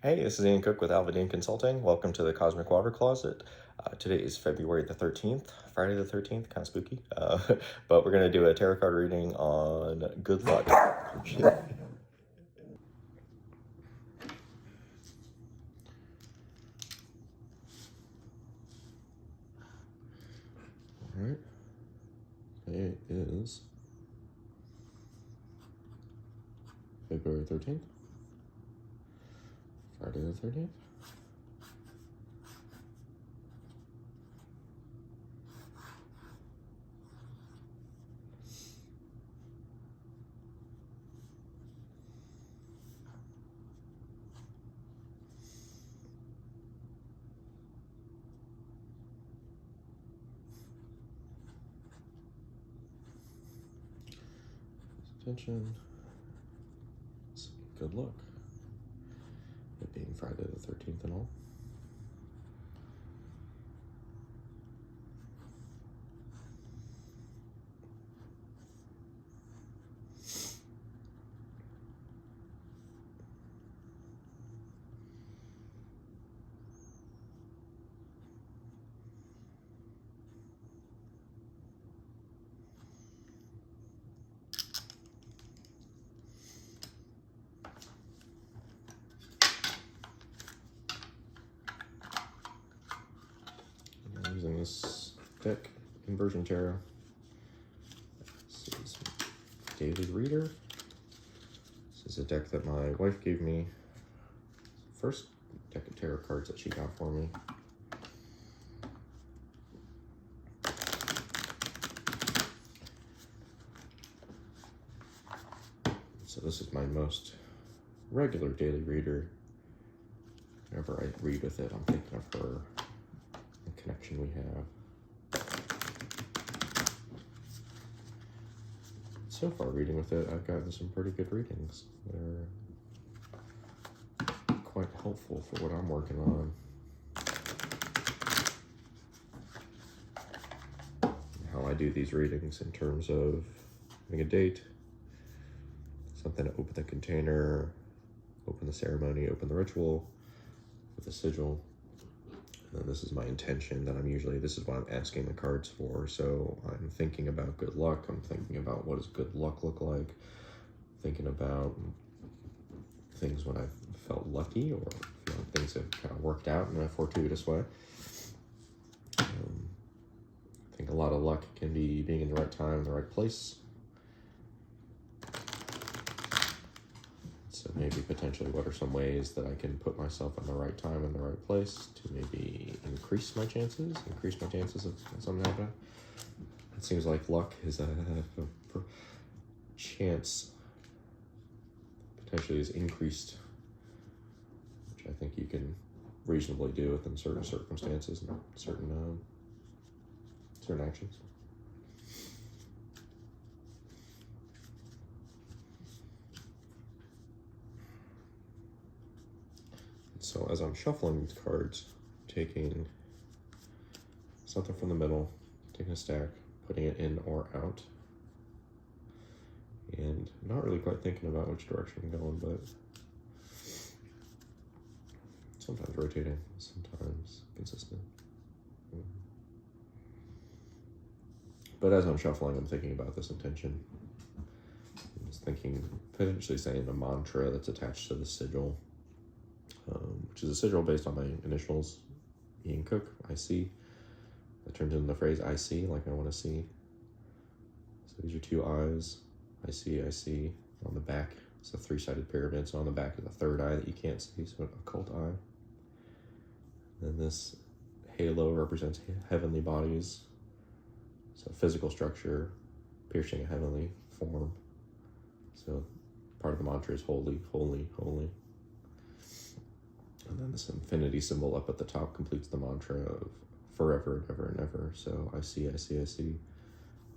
Hey, this is Ian Cook with Alva Consulting. Welcome to the Cosmic Water Closet. Today is February the 13th, Friday the 13th, kind of spooky. But we're going to do a tarot card reading on good luck. Alright. It is February 13th, Friday the 13th. Attention. Good luck. It being Friday the 13th and all. I'm using this deck, Inversion Tarot. This is Daily Reader. This is a deck that my wife gave me. First deck of tarot cards that she got for me. So this is my most regular daily reader. Whenever I read with it, I'm thinking of her, the connection we have. So far, reading with it, I've gotten some pretty good readings. They're quite helpful for what I'm working on. How I do these readings in terms of having a date, something to open the container, open the ceremony, open the ritual with a sigil. And then this is my intention that this is what I'm asking the cards for. So I'm thinking about good luck. I'm thinking about what does good luck look like. Thinking about things when I've felt lucky or feeling things have kind of worked out in a fortuitous way. I think a lot of luck can be being in the right time, in the right place. So maybe potentially what are some ways that I can put myself in the right time, in the right place to maybe increase my chances of something happening. It seems like luck is a chance potentially is increased, which I think you can reasonably do within certain circumstances and certain actions. So as I'm shuffling these cards, taking something from the middle, taking a stack, putting it in or out, and not really quite thinking about which direction I'm going, but sometimes rotating, sometimes consistent. But as I'm shuffling, I'm thinking about this intention. I'm just thinking, potentially saying a mantra that's attached to the sigil, which is a sigil based on my initials, Ian Cook, I see. That turns into the phrase, I see, like I want to see. So these are two eyes. I see. On the back, it's a three-sided pyramid, so on the back is a third eye that you can't see, so an occult eye. And then this halo represents heavenly bodies. So physical structure, piercing a heavenly form. So part of the mantra is holy, holy, holy. And then this infinity symbol up at the top completes the mantra of forever and ever and ever. So I see.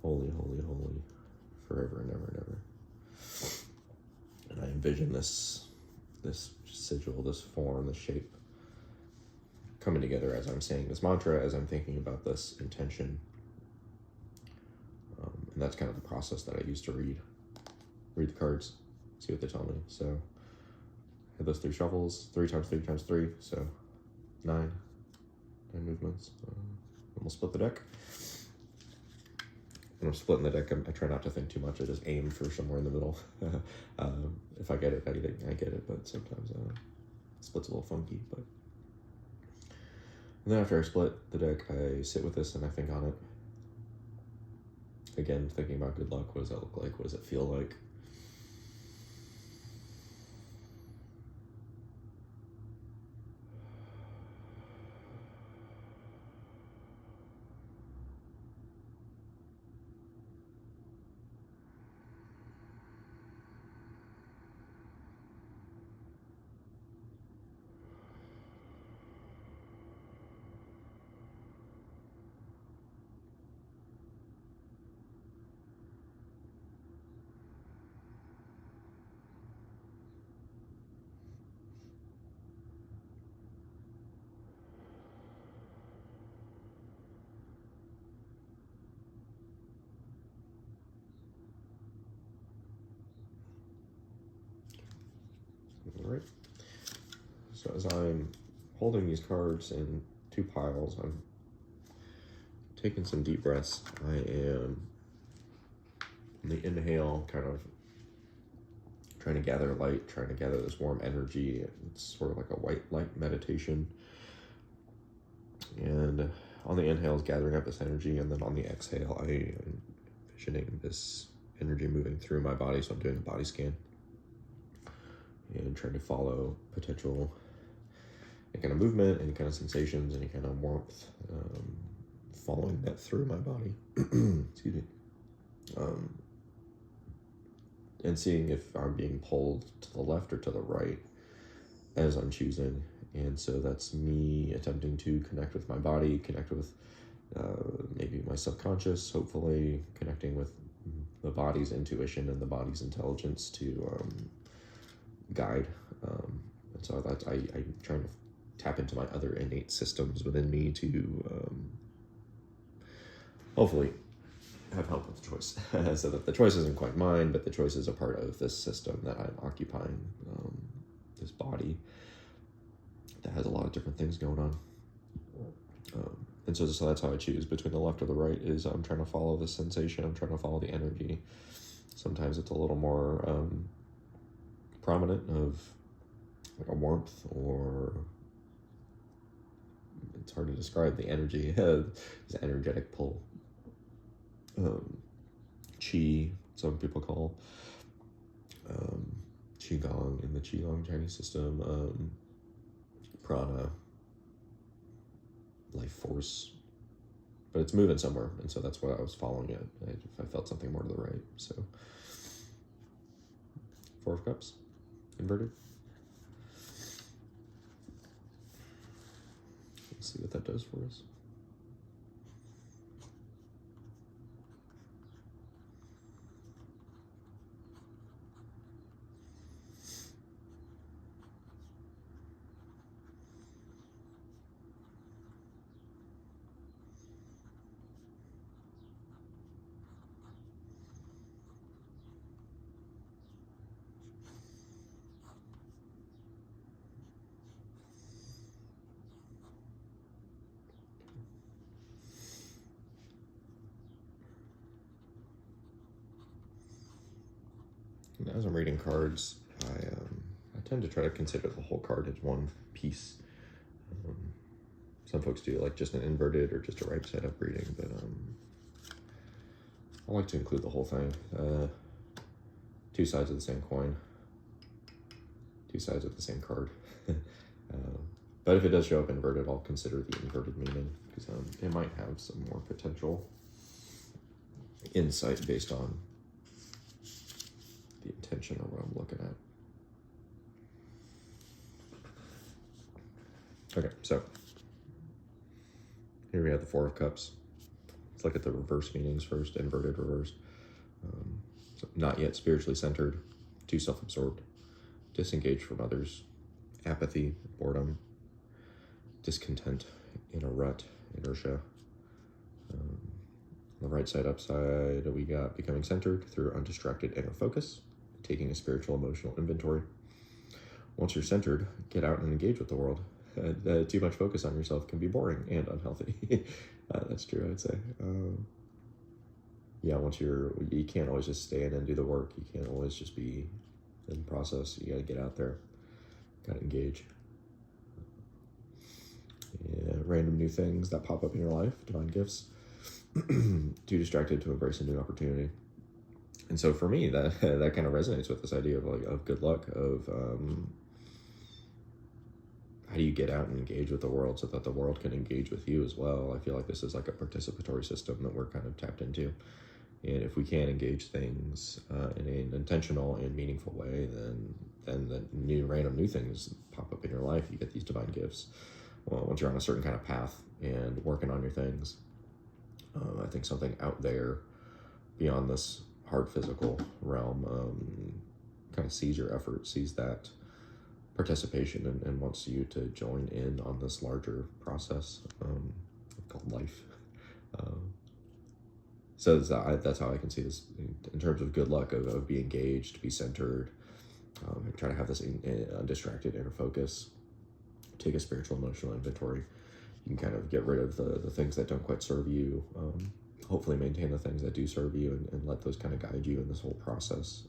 Holy, holy, holy, forever and ever and ever. And I envision this sigil, this form, this shape coming together as I'm saying this mantra, as I'm thinking about this intention. And that's kind of the process that I use to read the cards, see what they tell me. So had those 3 shuffles, 3 times 3 times 3, so 9 movements. And we'll split the deck. When I'm splitting the deck, I try not to think too much. I just aim for somewhere in the middle. If I get it, I get it, but sometimes split's a little funky. But and then after I split the deck, I sit with this and I think on it. Again, thinking about good luck. What does that look like? What does it feel like? All right. So as I'm holding these cards in 2 piles, I'm taking some deep breaths. I am on the inhale, kind of trying to gather light, trying to gather this warm energy. It's sort of like a white light meditation. And on the inhale is gathering up this energy, and then on the exhale, I am envisioning this energy moving through my body. So I'm doing a body scan and trying to follow potential any kind of movement, any kind of sensations, any kind of warmth, following that through my body. Excuse me. And seeing if I'm being pulled to the left or to the right as I'm choosing. And so that's me attempting to connect with my body, connect with maybe my subconscious, hopefully connecting with the body's intuition and the body's intelligence to guide. And so I'm trying to tap into my other innate systems within me to hopefully have help with the choice. So that the choice isn't quite mine, but the choice is a part of this system that I'm occupying, this body that has a lot of different things going on. And so that's how I choose between the left or the right. Is I'm trying to follow the sensation, I'm trying to follow the energy. Sometimes it's a little more prominent of like a warmth, or it's hard to describe the energy. This energetic pull. Qi, some people call Qigong in the Qigong Chinese system, prana, life force, but it's moving somewhere, and so that's what I was following it. I felt something more to the right. So 4 of Cups, inverted. Let's see what that does for us. And as I'm reading cards, I tend to try to consider the whole card as one piece. Some folks do like just an inverted or just a right side up reading, but I like to include the whole thing. 2 sides of the same coin, 2 sides of the same card. But if it does show up inverted, I'll consider the inverted meaning, because it might have some more potential insight based on the intention of what I'm looking at. Okay, so here we have the 4 of Cups. Let's look at the reverse meanings first. Inverted, reversed. So not yet spiritually centered, too self-absorbed, disengaged from others, apathy, boredom, discontent, in a rut, inertia. On the right side upside, we got becoming centered through undistracted inner focus, taking a spiritual emotional inventory. once you're centered, get out and engage with the world. Too much focus on yourself can be boring and unhealthy. That's true, I'd say. Yeah, you can't always just stay in and do the work. You can't always just be in the process. You got to get out there, got to engage. Yeah, random new things that pop up in your life, divine gifts. Too distracted to embrace a new opportunity. And so for me, that kind of resonates with this idea of good luck, of how do you get out and engage with the world so that the world can engage with you as well. I feel like this is like a participatory system that we're kind of tapped into. And if we can engage things in an intentional and meaningful way, then the random new things pop up in your life. You get these divine gifts. Well, once you're on a certain kind of path and working on your things, I think something out there beyond this hard physical realm kind of sees your effort, sees that participation, and wants you to join in on this larger process called life. So that's how I can see this in terms of good luck, of be engaged, be centered, and try to have this undistracted inner focus. Take a spiritual emotional inventory. You can kind of get rid of the things that don't quite serve you, hopefully maintain the things that do serve you, and let those kind of guide you in this whole process.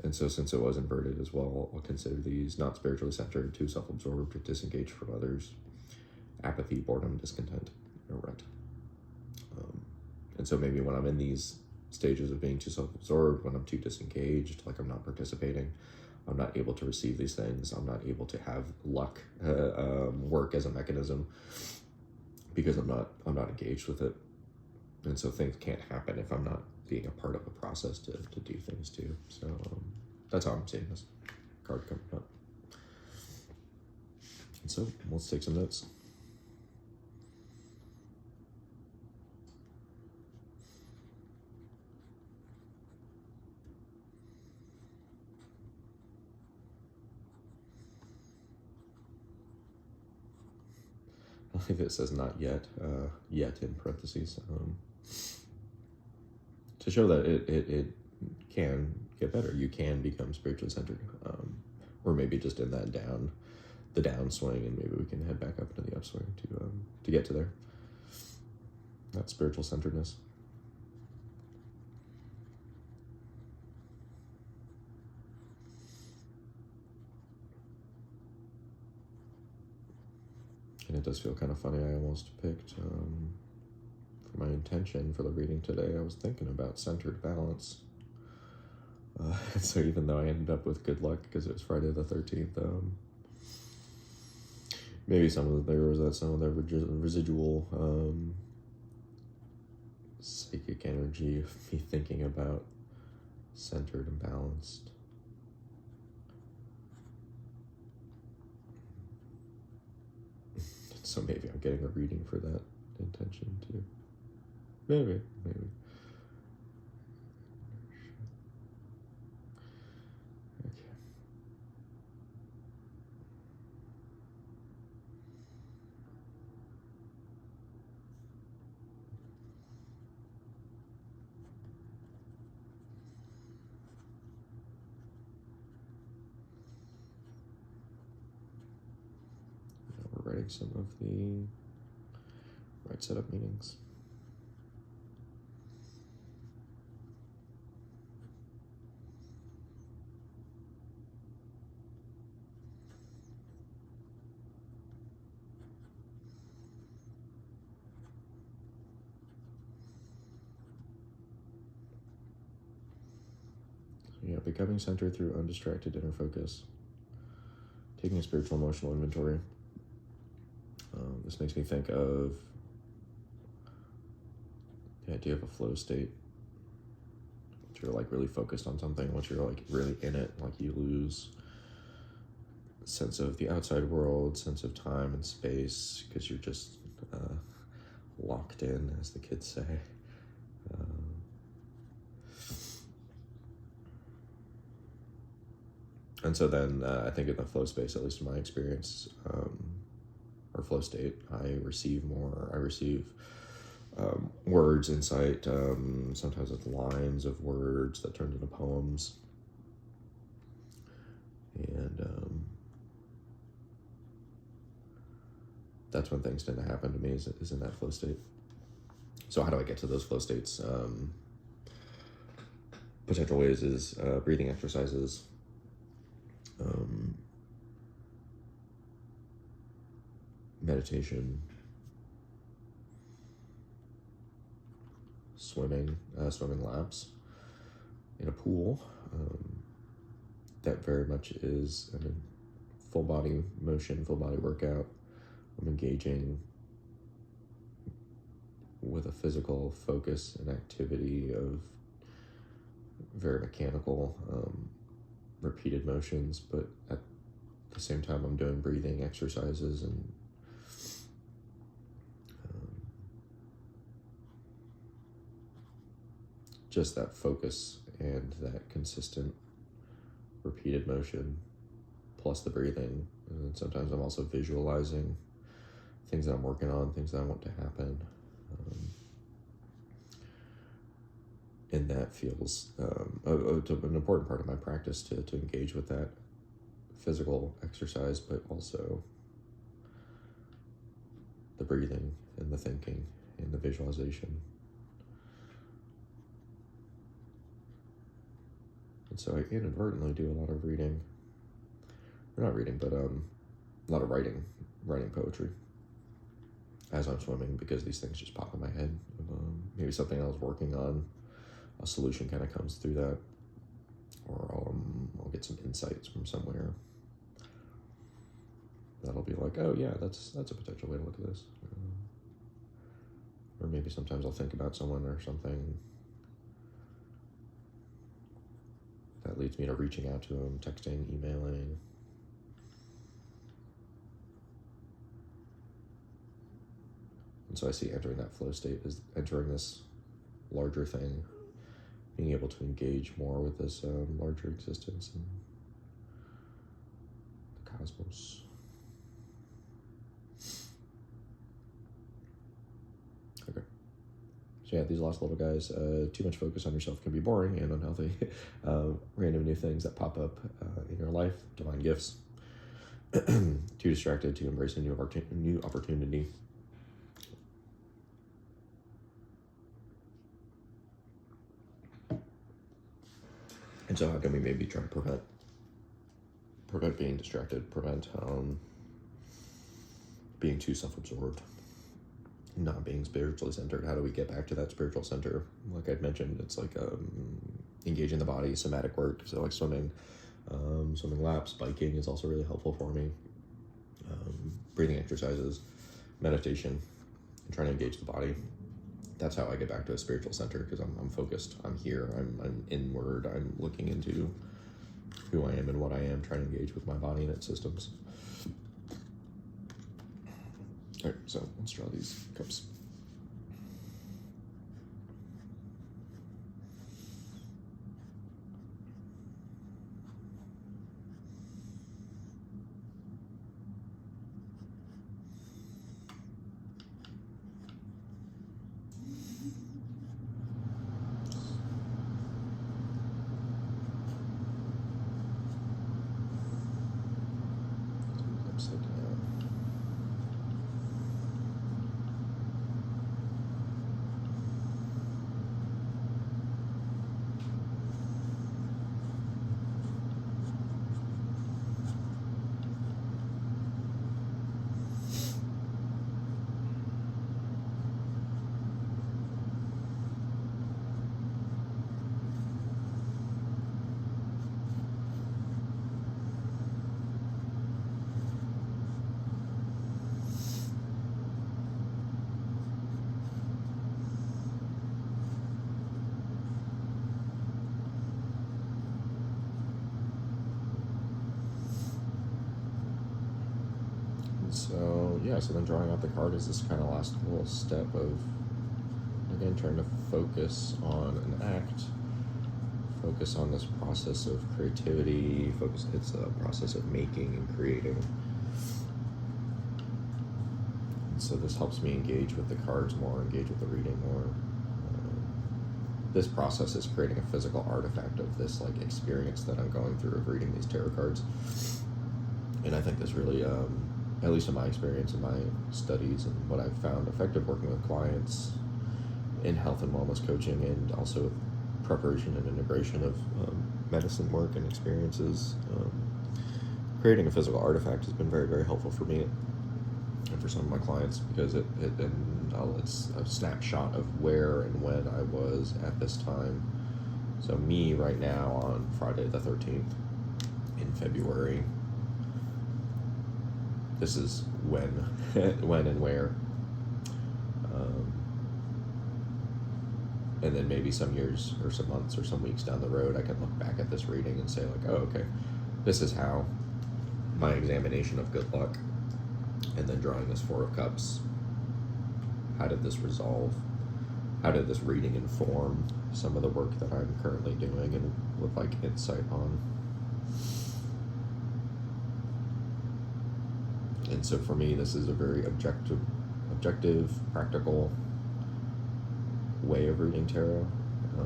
And so since it was inverted as well, I'll consider these not spiritually centered, too self-absorbed, disengaged from others, apathy, boredom, discontent, or rent. And so maybe when I'm in these stages of being too self-absorbed, when I'm too disengaged, like I'm not participating, I'm not able to receive these things, I'm not able to have luck work as a mechanism because I'm not engaged with it. And so things can't happen if I'm not being a part of a process to do things too. So that's how I'm seeing this card coming up. And so let's take some notes. I think it says not yet, yet in parentheses, to show that it can get better. You can become spiritually centered, or maybe just in that the downswing, and maybe we can head back up into the upswing to get to there. That spiritual centeredness. And it does feel kind of funny. I almost picked, for my intention for the reading today, I was thinking about centered balance. So even though I ended up with good luck because it was Friday the 13th, maybe some of the residual psychic energy of me thinking about centered and balanced. So maybe I'm getting a reading for that intention too. Maybe. Okay. Now we're writing some of the right setup meanings. Yeah, becoming centered through undistracted inner focus. Taking a spiritual emotional inventory. This makes me think of the idea of a flow state. Once you're like really focused on something, once you're like really in it, like you lose sense of the outside world, sense of time and space, because you're just locked in, as the kids say. And so then I think in the flow space, at least in my experience, or flow state, I receive words, insight, sometimes it's lines of words that turn into poems. that's when things tend to happen to me, is in that flow state. So how do I get to those flow states? Potential ways is breathing exercises, meditation, swimming laps in a pool. That very much is a full body motion, full body workout. I'm engaging with a physical focus and activity of very mechanical, repeated motions, but at the same time I'm doing breathing exercises and just that focus and that consistent repeated motion plus the breathing. And sometimes I'm also visualizing things that I'm working on, things that I want to happen. And that feels an important part of my practice to engage with that physical exercise, but also the breathing and the thinking and the visualization. And so I inadvertently do a lot of reading, or not reading, but a lot of writing poetry as I'm swimming, because these things just pop in my head. Maybe something I was working on, a solution kind of comes through that, or I'll get some insights from somewhere that'll be like, oh yeah, that's a potential way to look at this. Or maybe sometimes I'll think about someone or something that leads me to reaching out to them, texting, emailing. And so I see entering that flow state as entering this larger thing, being able to engage more with this larger existence and the cosmos. Okay. So yeah, these last little guys, too much focus on yourself can be boring and unhealthy. Random new things that pop up in your life, divine gifts. Too distracted to embrace a new opportunity. And so how can we maybe try to prevent being distracted, prevent being too self-absorbed, not being spiritually centered? How do we get back to that spiritual center? Like I'd mentioned, it's like engaging the body, somatic work. So like swimming laps, biking is also really helpful for me. Breathing exercises, meditation, and trying to engage the body. That's how I get back to a spiritual center, because I'm focused. I'm here. I'm inward. I'm looking into who I am and what I am, trying to engage with my body and its systems. All right, so let's draw these cups. Upside down. So then drawing out the card is this kind of last little step of, again, trying to focus on an act, focus on this process of creativity, it's a process of making and creating. And so this helps me engage with the cards more, engage with the reading more. This process is creating a physical artifact of this like experience that I'm going through of reading these tarot cards. And I think this really at least in my experience and my studies and what I've found effective working with clients in health and wellness coaching, and also with preparation and integration of medicine work and experiences, creating a physical artifact has been very, very helpful for me and for some of my clients, because it's a snapshot of where and when I was at this time. So me right now on Friday the 13th in February, this is when and where. And then maybe some years or some months or some weeks down the road, I can look back at this reading and say like, oh, okay, this is how my examination of good luck, and then drawing this Four of Cups, how did this resolve? How did this reading inform some of the work that I'm currently doing and would like insight on? And so for me, this is a very objective, practical way of reading tarot. I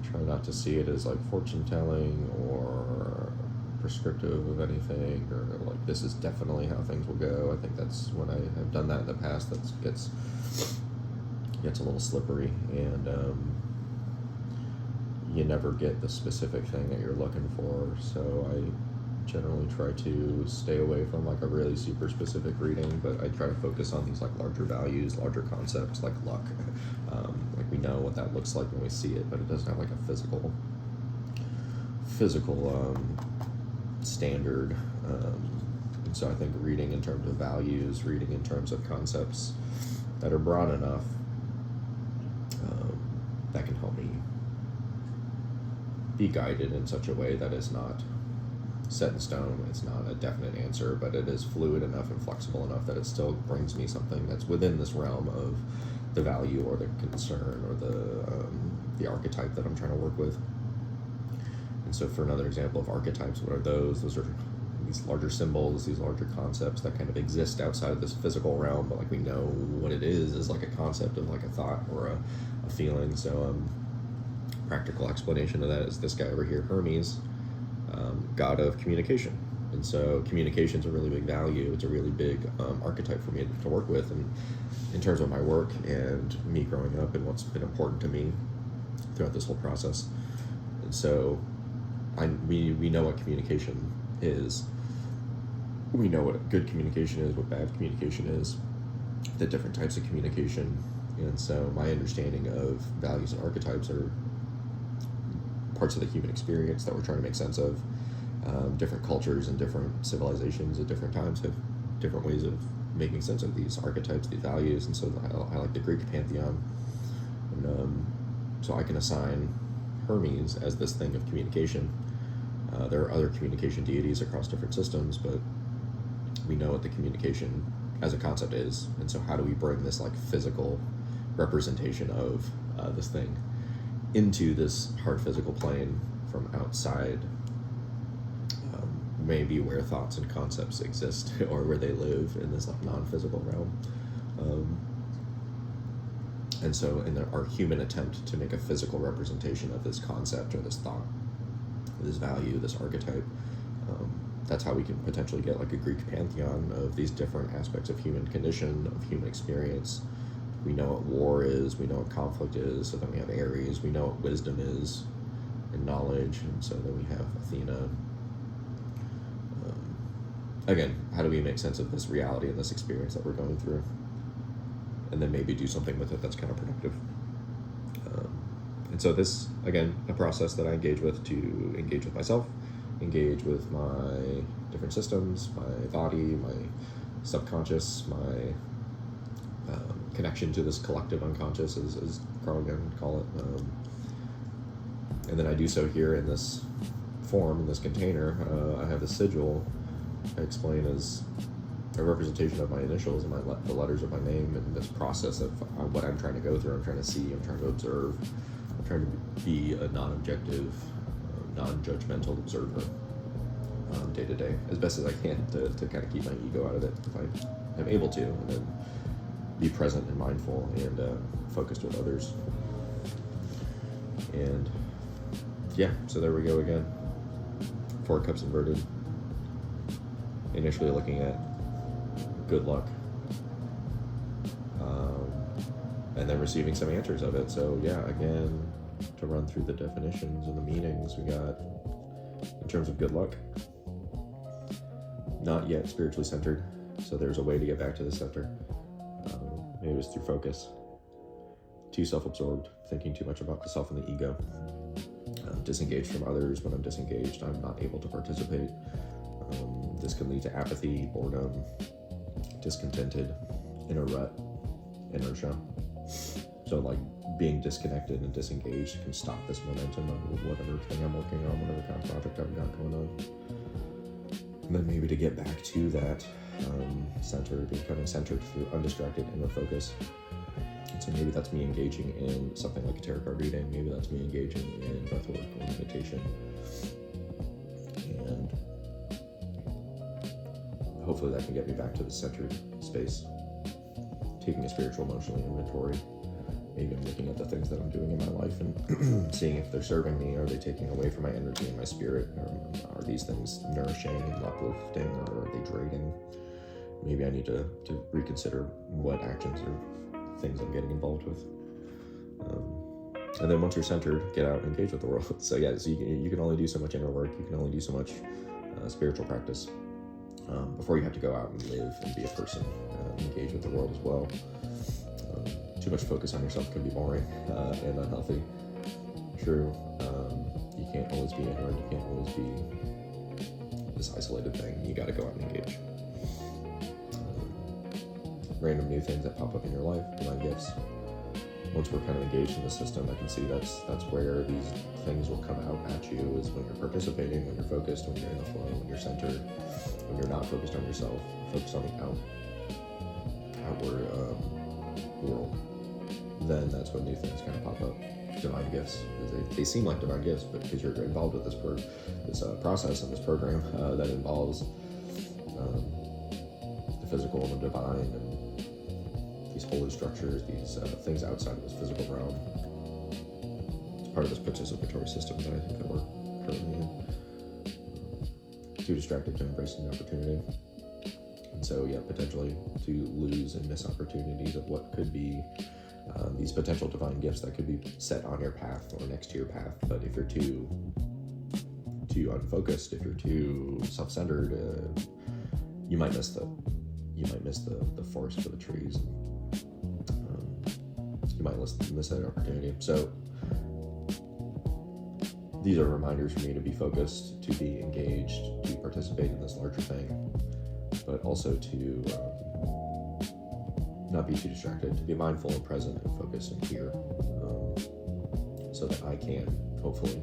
try not to see it as like fortune telling or prescriptive of anything, or like this is definitely how things will go. I think that's when I have done that in the past, that gets a little slippery, and you never get the specific thing that you're looking for. So I generally try to stay away from like a really super specific reading, but I try to focus on these like larger values, larger concepts like luck. Like we know what that looks like when we see it, but it doesn't have like a physical standard. And so I think reading in terms of values, reading in terms of concepts that are broad enough, that can help me be guided in such a way that is not set in stone. It's not a definite answer, but it is fluid enough and flexible enough that it still brings me something that's within this realm of the value or the concern or the archetype that I'm trying to work with. And so for another example of archetypes, what are those? Those are these larger symbols, these larger concepts that kind of exist outside of this physical realm, but like we know what it is like a concept of like a thought or a feeling. So practical explanation of that is this guy over here, Hermes, god of communication. And so communication is a really big value. It's a really big archetype for me to work with, and in terms of my work and me growing up and what's been important to me throughout this whole process. And so we know what communication is. We know what good communication is, what bad communication is, the different types of communication. And so my understanding of values and archetypes are parts of the human experience that we're trying to make sense of. Different cultures and different civilizations at different times have different ways of making sense of these archetypes, these values. And so I like the Greek pantheon. And so I can assign Hermes as this thing of communication. There are other communication deities across different systems, but we know what the communication as a concept is. And so how do we bring this like physical representation of this thing into this hard physical plane from outside, maybe where thoughts and concepts exist or where they live in this like non-physical realm. And so in our human attempt to make a physical representation of this concept or this thought, this value, this archetype, that's how we can potentially get like a Greek pantheon of these different aspects of human condition, of human experience. We know what war is, we know what conflict is, so then we have Ares, we know what wisdom is and knowledge, and so then we have Athena. Again, how do we make sense of this reality and this experience that we're going through? And then maybe do something with it that's kind of productive. And so this, again, a process that I engage with to engage with myself, engage with my different systems, my body, my subconscious, my connection to this collective unconscious, as Carl Jung would call it. And then I do so here in this form, in this container. I have the sigil I explain as a representation of my initials and the letters of my name, and this process of what I'm trying to go through. I'm trying to see, I'm trying to observe, I'm trying to be a non-objective, non-judgmental observer day to day, as best as I can to kind of keep my ego out of it if I am able to, and then be present and mindful and focused with others. And yeah, so there we go again. 4 cups inverted. initially looking at good luck, and then receiving some answers of it. So yeah, again, to run through the definitions and the meanings, we got, in terms of good luck, not yet spiritually centered. So there's a way to get back to the center. Maybe it's through focus. Too self-absorbed, thinking too much about the self and the ego. Disengaged from others. When I'm disengaged, I'm not able to participate. This can lead to apathy, boredom, discontented, in a rut, inertia. So like being disconnected and disengaged can stop this momentum of whatever thing I'm working on, whatever kind of project I've got going on. And then maybe to get back to that becoming centered through undistracted inner focus. So maybe that's me engaging in something like a tarot card reading. Maybe that's me engaging in breathwork or meditation. And hopefully that can get me back to the centered space. Taking a spiritual emotional inventory. Maybe I'm looking at the things that I'm doing in my life and seeing if they're serving me. Are they taking away from my energy and my spirit? Are these things nourishing and uplifting, or are they draining? Maybe I need to reconsider what actions or things I'm getting involved with. And then once you're centered, get out and engage with the world. So yeah, so you can only do so much inner work. You can only do so much spiritual practice before you have to go out and live and be a person, engage with the world as well. Too much focus on yourself can be boring and unhealthy. True, you can't always be inward. You can't always be this isolated thing. You got to go out and engage. Random new things that pop up in your life, divine gifts. Once we're kind of engaged in the system, I can see that's where these things will come out at you, is when you're participating, when you're focused, when you're in the flow, when you're centered, when you're not focused on yourself, focused on the outward world. Then that's when new things kind of pop up. Divine gifts. They seem like divine gifts, but because you're involved with this process and this program that involves the physical and the divine, and these holy structures, these things outside of this physical realm. It's part of this participatory system that I think that we're currently in. Too distracted to embrace the opportunity. And so, yeah, potentially to lose and miss opportunities of what could be these potential divine gifts that could be set on your path or next to your path. But if you're too unfocused, if you're too self-centered, you might miss the forest for the trees. You might miss that opportunity. So these are reminders for me to be focused, to be engaged, to participate in this larger thing, but also to not be too distracted, to be mindful and present and focused and here, so that I can hopefully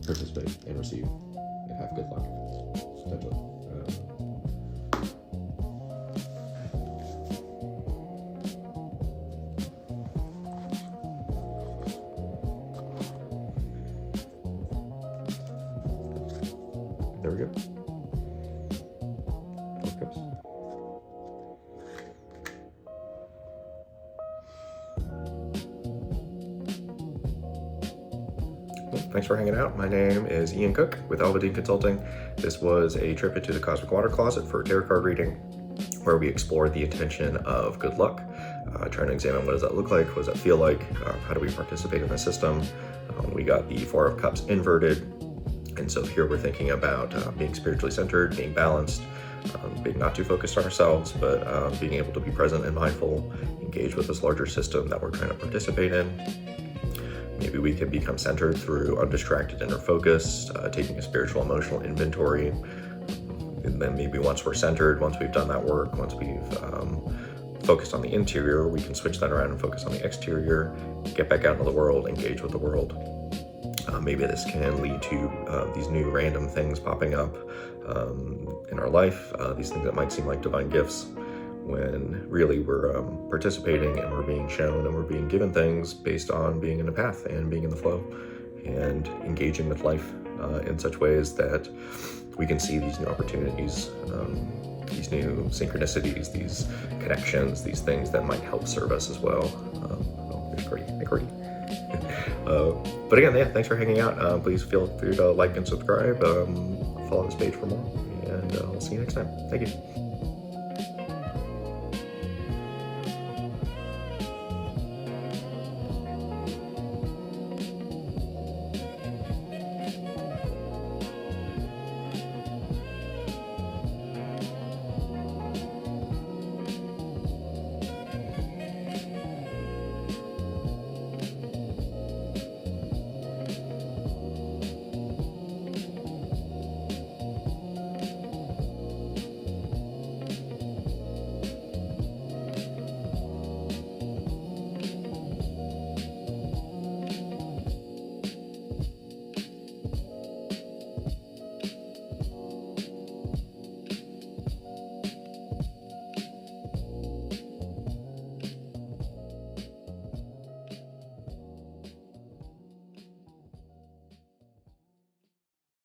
participate and receive and have good luck, potentially. There we go. Thanks for hanging out. My name is Ian Cook with Alva Consulting. This was a trip into the Cosmic Water Closet for a tarot card reading, where we explored the intention of good luck, trying to examine what does that look like, what does that feel like, how do we participate in the system. We got the Four of Cups inverted, and so here we're thinking about being spiritually centered, being balanced, being not too focused on ourselves, but being able to be present and mindful, engage with this larger system that we're trying to participate in. Maybe we can become centered through undistracted inner focus, taking a spiritual emotional inventory. And then maybe once we're centered, once we've done that work, once we've focused on the interior, we can switch that around and focus on the exterior, get back out into the world, engage with the world. Maybe this can lead to these new random things popping up in our life, these things that might seem like divine gifts, when really we're participating and we're being shown and we're being given things based on being in a path and being in the flow and engaging with life in such ways that we can see these new opportunities, these new synchronicities, these connections, these things that might help serve us as well. Here's Cordy. Hey, Cordy. But again, yeah, thanks for hanging out. Please feel free to like and subscribe. Follow this page for more, and I'll see you next time. Thank you.